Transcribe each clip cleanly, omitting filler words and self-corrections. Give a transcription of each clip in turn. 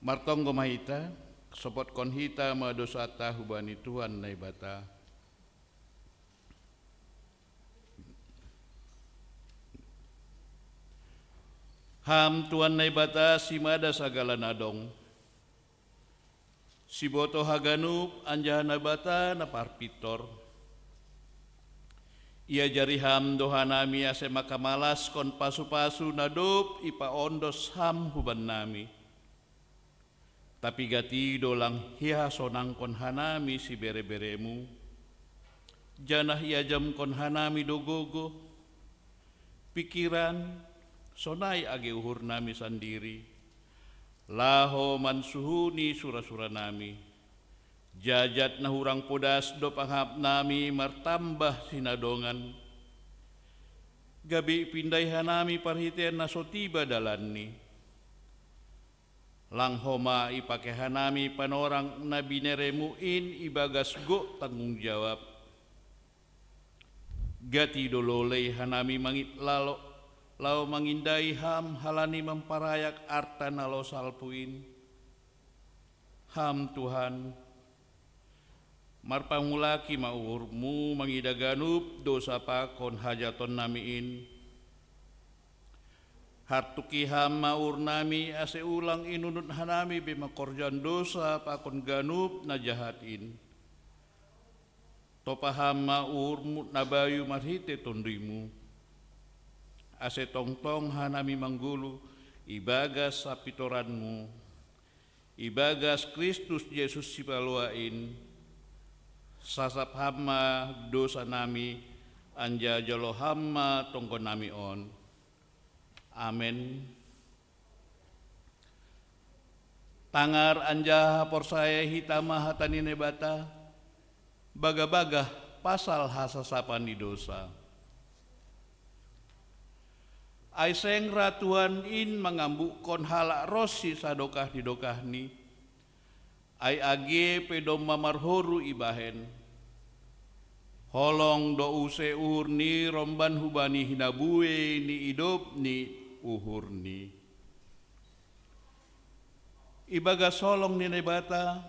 Martong gomahita, sopot konhita madosata hubani Tuhan naibata. Ham Tuhan naibata simada sagala nadong. Siboto haganup anjahan nabata na parpitor. Ia jari ham dohanami ase makamalas kon pasu-pasu nadup ipa ondos ham huban nami. Tapi gati dolang hiha sonang kon hanami si bere-beremu. Janah ia jam kon hanami dogogo. Pikiran sonai age uhur nami sandiri. Laho mansuhuni sura-sura nami. Jajat na hurang podas do panghap nami martambah sinadongan. Gabi pindai hanami parhitian na sotiba dalanni. Lang homa ipake hanami panorang na bineremuin ibagas go tanggung jawab. Gati dololei hanami mangit lau mangindai ham halani memparayak arta nalo salpuin. Ham Tuhan, marpangulaki maurmu mangidaganup dosa pakon hajaton namiin. Hartuki hama urnami ase ulang inunut hanami bima korjan dosa pakon ganup na jahatin. Topa hama urmut nabayu marhite tondrimu. Ase tongtong hanami manggulu ibagas sapitoranmu. Ibagas Kristus Yesus sipaluain. Sasap hama dosa nami anja jalo hama tongkon nami on. Amin. Tangar anja porsaya hitama hatani nebata baga-baga pasal hasasapan di dosa. Aiseng ratuan in mangambukon halak rosi sadokah didokahni. Ai age pedom mamarhoru ibahen. Holong do use urni romban hubani hinabue ni idop ni uhurni. Ibaga solong ni nebata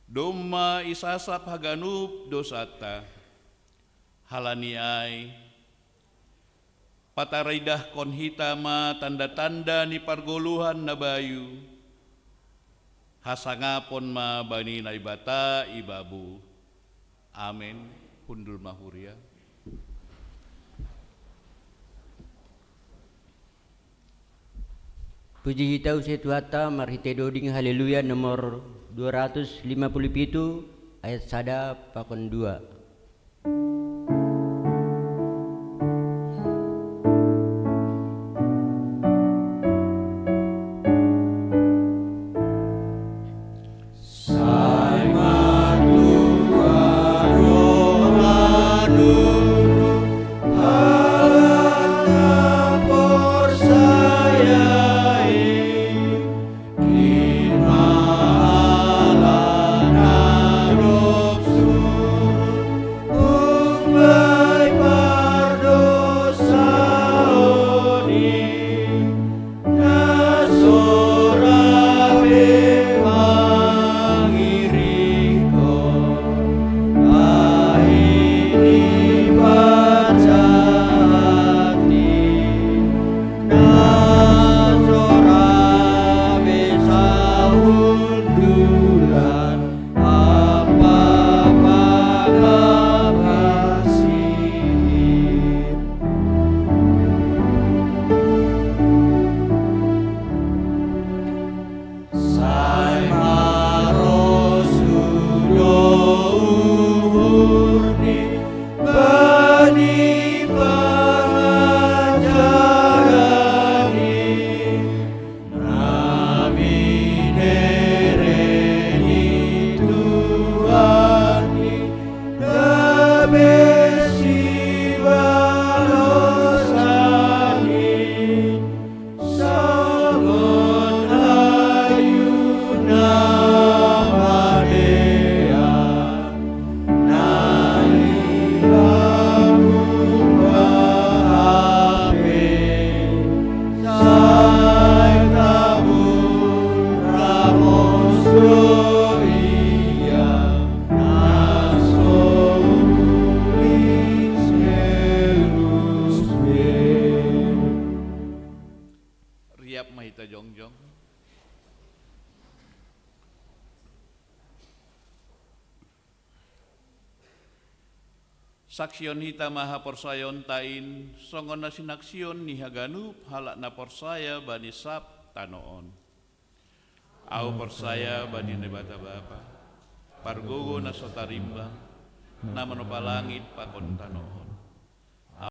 doma isasap haganup dosata halani ai pataraidah kon hitama tanda-tanda ni pargoluhan nabayu hasangapon ma bani naibata ibabu. Amin. Hundul mahuria. Puji hitau setuata marhite doding haleluya nomor 257 ayat sada pakon 2. Saksion hita maha porsayon tain, songon na sinaksion ni haganup halak na porsaya bani sab tanoon. Au porsaya bani nebata bapa, pargogo na sotarimbang, na manopalangit pakon tanoon.